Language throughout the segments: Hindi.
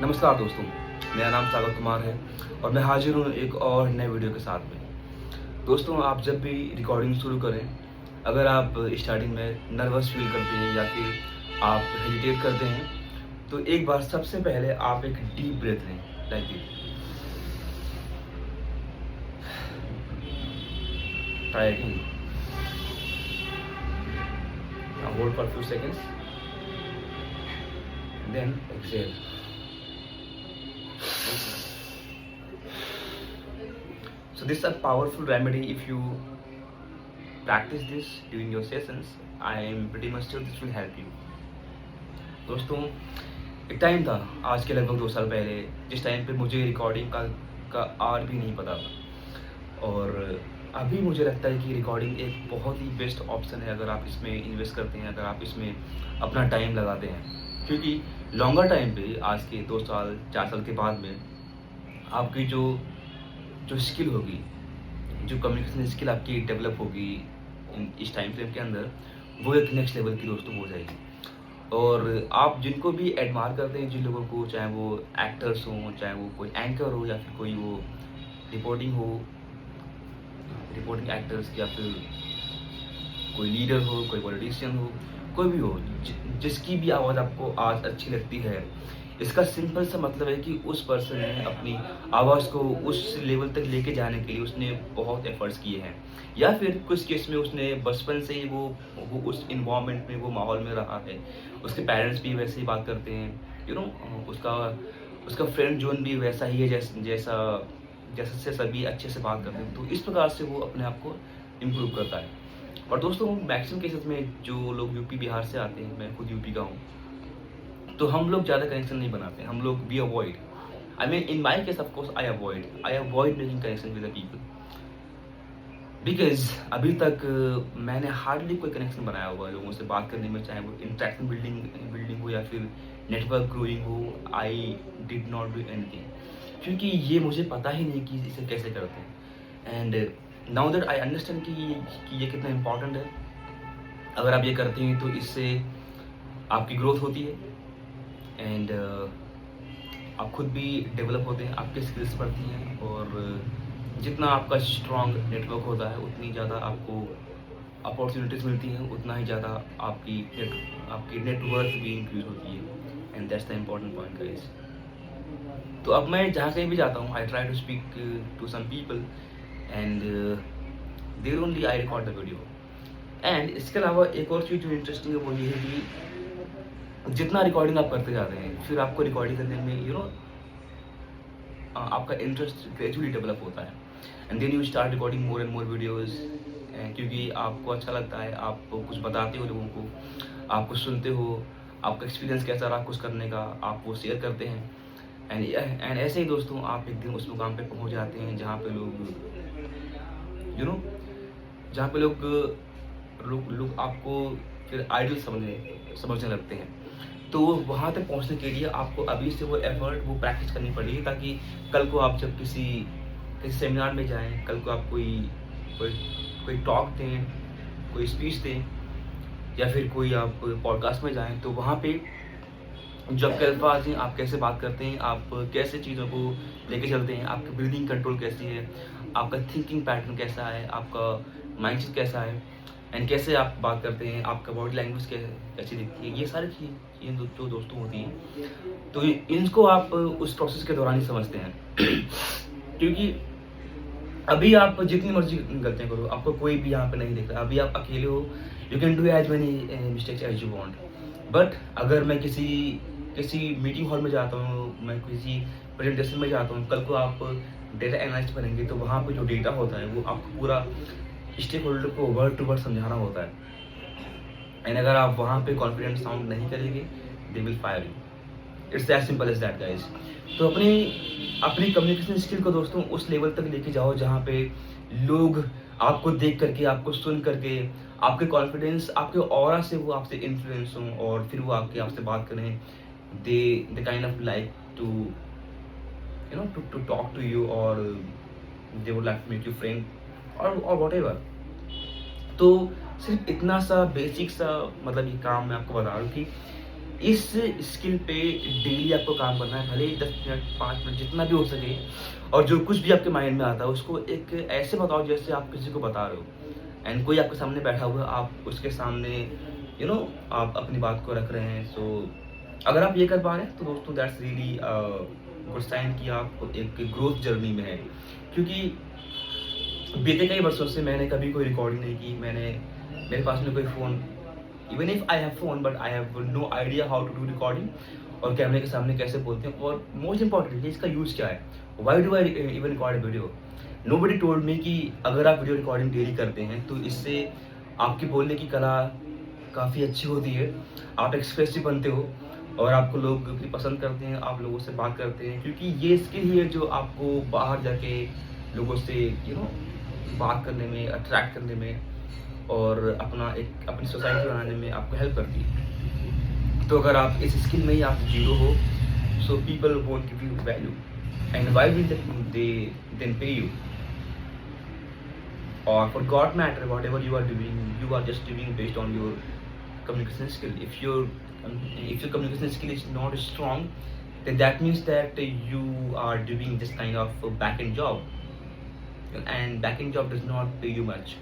नमस्कार दोस्तों, मेरा नाम सागर कुमार है और मैं हाजिर हूँ एक और नए वीडियो के साथ में। दोस्तों, आप जब भी रिकॉर्डिंग शुरू करें, अगर आप स्टार्टिंग में नर्वस फील करते हैं या फिर आप हेजिटेट करते हैं, तो एक बार सबसे पहले आप एक डीप ब्रेथ लें, like this. Try again. Now hold for a few seconds, and then exhale. So this is a powerful remedy. If you practice this during your sessions, I am pretty much sure this will help you. दोस्तों, एक टाइम था आज के लगभग 2 साल पहले, जिस टाइम पे मुझे रिकॉर्डिंग का आर भी नहीं पता था। और अभी मुझे लगता है कि रिकॉर्डिंग एक बहुत ही बेस्ट ऑप्शन है अगर आप इसमें इन्वेस्ट करते हैं, अगर आप इसमें अपना टाइम लगाते हैं। क्योंकि लॉन्गर टाइम पे, आज के 2 साल 4 साल के बाद में, आपकी जो जो स्किल होगी, जो कम्युनिकेशन स्किल आपकी डेवलप होगी इस टाइम फ्रेम के अंदर, वो एक नेक्स्ट लेवल की दोस्तों हो जाएगी। और आप जिनको भी एडमायर करते हैं, जिन लोगों को, चाहे वो एक्टर्स हों, चाहे वो कोई एंकर हो या फिर कोई वो रिपोर्टिंग हो, रिपोर्टिंग एक्टर्स, या फिर कोई लीडर हो, कोई पॉलिटिशियन हो, कोई भी हो, जिसकी भी आवाज़ आपको आज अच्छी लगती है, इसका सिंपल सा मतलब है कि उस पर्सन ने अपनी आवाज़ को उस लेवल तक लेके जाने के लिए उसने बहुत एफर्ट्स किए हैं, या फिर कुछ केस में उसने बचपन से ही वो उस इन्वायरमेंट में, वो माहौल में रहा है। उसके पेरेंट्स भी वैसे ही बात करते हैं, उसका उसका फ्रेंड जोन भी वैसा ही है, जैसा जैसे से सभी अच्छे से बात करते हैं। तो इस प्रकार से वो अपने आप को इम्प्रूव करता है। और दोस्तों, मैक्सिमम केसेस में जो लोग यूपी बिहार से आते हैं, मैं खुद यूपी का हूँ, तो हम लोग ज़्यादा कनेक्शन नहीं बनाते, हम लोग we avoid. I mean, in my case of course I avoid making connection with the people, because अभी तक मैंने हार्डली कोई कनेक्शन बनाया हुआ है लोगों से बात करने में, चाहे वो इंटरेक्शन बिल्डिंग हो या फिर नेटवर्क ग्रोइंग हो। I did not do anything, क्योंकि ये मुझे पता ही नहीं कि इसे कैसे करते हैं। And now that I understand कि ये कितना इम्पॉर्टेंट है। अगर आप ये करते हैं तो इससे आपकी ग्रोथ होती है, एंड आप खुद भी डेवलप होते हैं, आपकी स्किल्स बढ़ती हैं, और जितना आपका स्ट्रॉन्ग नेटवर्क होता है, उतनी ज़्यादा आपको अपॉर्चुनिटीज़ मिलती हैं, उतना ही ज़्यादा आपकी नेटवर्थ भी इंक्रीज होती है। And that's the important point guys. तो अब मैं जहाँ कहीं भी जाता हूँ, I try to speak to some people, and there only I record the video. And इसके अलावा एक और चीज़ जो इंटरेस्टिंग है वो ये है कि जितना रिकॉर्डिंग आप करते जाते हैं, फिर आपको रिकॉर्डिंग करने में आपका इंटरेस्ट ग्रेजुअली डेवलप होता है, and then you start recording more and more videos. क्योंकि आपको अच्छा लगता है, आप कुछ बताते हो लोगों को, आपको सुनते हो, आपका एक्सपीरियंस कैसा रहा कुछ करने का, आप वो शेयर करते हैं। एंड ऐसे ही दोस्तों, आप एक दिन उस मुकाम पे पहुंच जाते हैं जहाँ पे लोग जहाँ पे लोग आपको फिर आइडल समझने लगते हैं। तो वहाँ तक पहुँचने के लिए आपको अभी से वो एफर्ट, वो प्रैक्टिस करनी पड़ेगी, ताकि कल को आप जब किसी सेमिनार में जाएं, कल को आप कोई टॉक दें, कोई स्पीच दें, या फिर कोई आप पॉडकास्ट में जाएं, तो वहाँ पे जो आपके अल्फाज हैं, आप कैसे बात करते हैं, आप कैसे चीज़ों को लेके चलते हैं, आपकी ब्रीदिंग कंट्रोल कैसी है, आपका थिंकिंग पैटर्न कैसा है, आपका माइंडसेट कैसा है, एंड कैसे आप बात करते हैं, आपका बॉडी लैंग्वेज कैसी दिखती है, ये सारी चीज़ें जो दोस्तों होती हैं, तो इनको आप उस प्रोसेस के दौरान ही समझते हैं। क्योंकि अभी आप जितनी मर्जी गलतियाँ करो, आपको कोई भी यहाँ पे नहीं दिख रहा, अभी आप अकेले हो, you can do as many mistakes as you want. But अगर मैं किसी मीटिंग हॉल में जाता हूँ, मैं किसी प्रेजेंटेशन में जाता हूँ, कल को आप डेटा एनालिस्ट बनेंगे, तो वहाँ पे जो डेटा होता है वो आपको पूरा स्टेक होल्डर को वर्ड टू वर्ड समझाना होता है। एंड अगर आप वहाँ पे कॉन्फिडेंट साउंड नहीं करेंगे, they will fire you. It's as simple as that guys. तो अपनी कम्युनिकेशन स्किल को दोस्तों उस लेवल तक लेके जाओ जहाँ पे लोग आपको देख करके, आपको सुन करके, आपके कॉन्फिडेंस, आपके ऑरा से वो आपसे इन्फ्लुएंस हों, और फिर वो आपसे बात करें। They kind of like to talk to you, और they would like to make you friend, और व्हाटएवर। तो सिर्फ इतना सा बेसिक सा मतलब ये काम मैं आपको बता रहा हूँ कि इस स्किल पे डेली आपको काम करना है, भले ही 10 मिनट 5 मिनट जितना भी हो सके। और जो कुछ भी आपके माइंड में आता है उसको एक ऐसे बताओ जैसे आप किसी को बता रहे हो, एंड कोई आपके सामने बैठा हुआ है, आप उसके सामने आप अपनी बात को रख रहे हैं। सो अगर आप ये कर पा रहे हैं तो दोस्तों दैट्स रियली गुड साइन कि आप एक ग्रोथ जर्नी में है। क्योंकि बीते कई वर्षों से मैंने कभी कोई रिकॉर्डिंग नहीं की, मेरे पास में कोई phone, even if I have phone but I have no idea how to do recording, और कैमरे के सामने कैसे बोलते हैं, और मोस्ट इंपॉर्टेंटली इसका यूज़ क्या है, why do I even record video. Nobody told me कि अगर आप वीडियो रिकॉर्डिंग डेली करते हैं तो इससे आपकी बोलने की कला काफ़ी अच्छी होती है, आप एक्सप्रेसिव बनते हो, और आपको लोग भी पसंद करते हैं, आप लोगों से बात करते हैं, क्योंकि ये स्किल ही है जो आपको बाहर जाके लोगों से बात करने में, अट्रैक्ट करने में, और अपनी सोसाइटी बनाने में आपको हेल्प करती है। तो अगर आप इस स्किल में ही आप जीरो हो, so people won't give you value, and why will they then pay you, or for God matter whatever you are just doing based on your communication skill. If your communication skill is not strong, then that means that you are doing this kind of back end job, and back end job does not pay you much.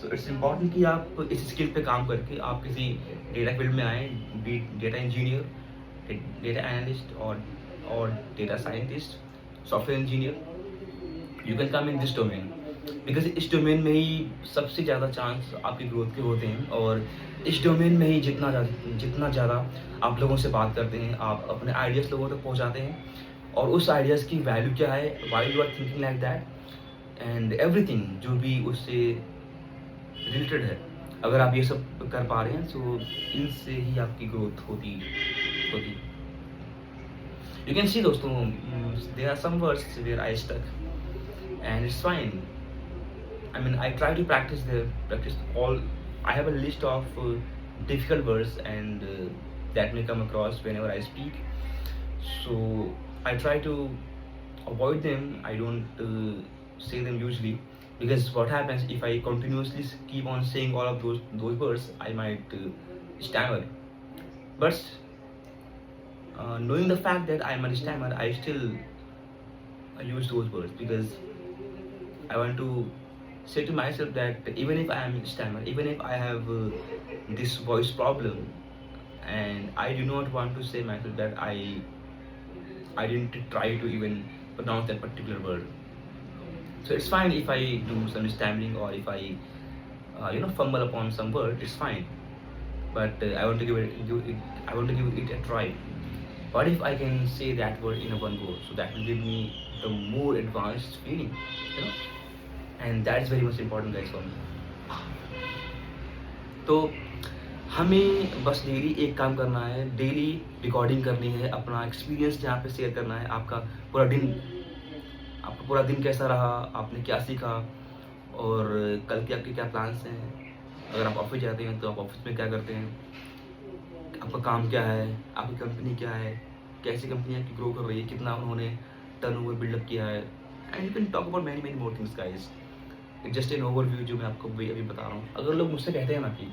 So it's important कि आप इस स्किल पे काम करके आप किसी डेटा फील्ड में आए, डेटा इंजीनियर, डेटा एनालिस्ट, और data scientist, software engineer, you can come in this domain, because इस डोमेन में ही सबसे ज़्यादा चांस आपकी ग्रोथ के होते हैं। और इस डोमेन में ही जितना ज़्यादा आप लोगों से बात करते हैं, आप अपने आइडियाज़ लोगों तक पहुंचाते हैं, और उस आइडियाज़ की वैल्यू क्या है, why you are thinking like that, and everything जो भी उससे रिलेटेड है, अगर आप ये सब कर पा रहे हैं तो इनसे ही आपकी ग्रोथ होती। यू कैन सी दोस्तों, there are some words where I stuck, and it's fine. I mean, I try to practice all. I have a list of difficult words, and that may come across whenever I speak. So I try to avoid them. I don't say them usually, because what happens if I continuously keep on saying all of those words, I might stammer. But knowing the fact that I am a stammer, I still use those words, because I want to say to myself that even if I am stammer, even if I have this voice problem, and I do not want to say myself that I didn't try to even pronounce that particular word. So it's fine if I do some stammering, or if I fumble upon some word, it's fine. But I want to give it a try. What if I can say that word in a one go? So that will give me the more advanced feeling, and that is very much important guys for me. तो हमें बस डेली एक काम करना है, डेली रिकॉर्डिंग करनी है, अपना एक्सपीरियंस जहाँ पे शेयर करना है, आपका पूरा दिन कैसा रहा, आपने क्या सीखा, और कल के आपके क्या प्लान्स हैं। अगर आप ऑफिस जाते हैं तो आप ऑफिस में क्या करते हैं, आपका काम क्या है, आपकी कंपनी क्या है, कैसी कंपनी आपकी ग्रो कर रही है, कितना उन्होंने टर्नओवर बिल्डअप किया है, and you can talk about many more things guys. Just an overview जो मैं आपको अभी बता रहा हूँ। अगर लोग मुझसे कहते हैं ना कि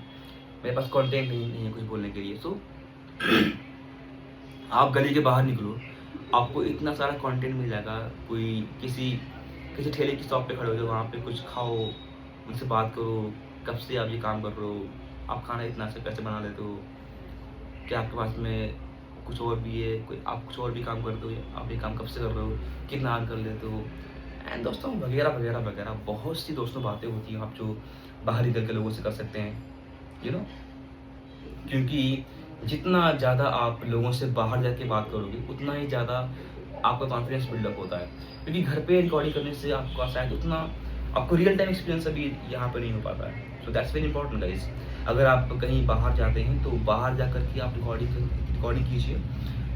मेरे पास कंटेंट नहीं है कुछ बोलने के लिए, सो आप गली के बाहर निकलो, आपको इतना सारा कंटेंट मिल जाएगा। कोई किसी ठेले की शॉप पे खड़े हो जाओ, वहाँ पे कुछ खाओ, उनसे बात करो, कब से आप ये काम कर रहे हो, आप खाना इतना से कैसे बना लेते हो, क्या आपके पास में कुछ और भी है, कोई आप कुछ और भी काम करते हो, आप ये काम कब से कर रहे हो, कितना अर्न कर लेते हो, एंड दोस्तों वगैरह वगैरह वगैरह बहुत सी दोस्तों बातें होती हैं आप जो बाहर निकल के लोगों से कर सकते हैं, क्योंकि जितना ज़्यादा आप लोगों से बाहर जाके बात करोगे उतना ही ज़्यादा आपका कॉन्फिडेंस बिल्डअप होता है। क्योंकि घर पे रिकॉर्डिंग करने से आपका शायद उतना आपको रियल टाइम एक्सपीरियंस अभी यहाँ पर नहीं हो पाता है। So that's very important guys. अगर आप कहीं बाहर जाते हैं तो बाहर जा कर के आप रिकॉर्डिंग कीजिए,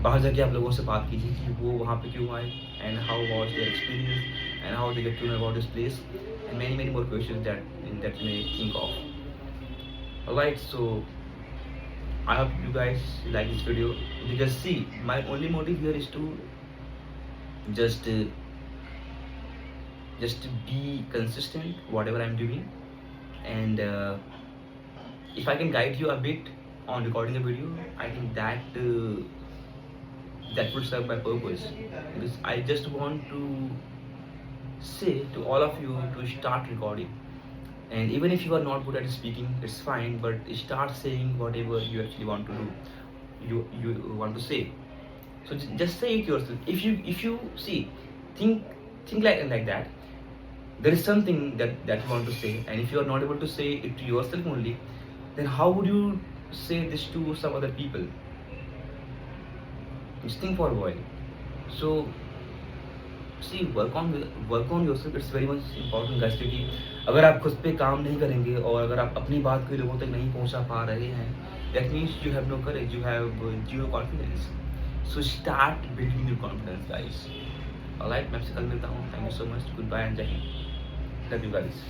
बाहर जाके आप लोगों से बात कीजिए कि वो वहाँ पे क्यों आए, and how was their experience, and how they get to know about this place, and many more questions that may think of. Alright, so I hope you guys like this video, because see, my only motive here is to just be consistent whatever I'm doing, and if I can guide you a bit, on recording a video, I think that would serve my purpose, because I just want to say to all of you to start recording. And even if you are not good at speaking, it's fine, but start saying whatever you actually want to do, you want to say. So just say it yourself. If you see, think like that. There is something that you want to say, and if you are not able to say it to yourself only, then how would you say this to some other people? Just think for a while. So see, work on yourself. It's very much important guys, क्योंकि अगर आप खुद पे काम नहीं करेंगे और अगर आप अपनी बात को लोगों तक नहीं पहुंचा पा रहे हैं, that means you have no courage, you have zero confidence. So start building your confidence guys. Alright, मैं आपसे कल मिलता हूँ. Thank you so much. Goodbye and जय हिंद. Love you guys.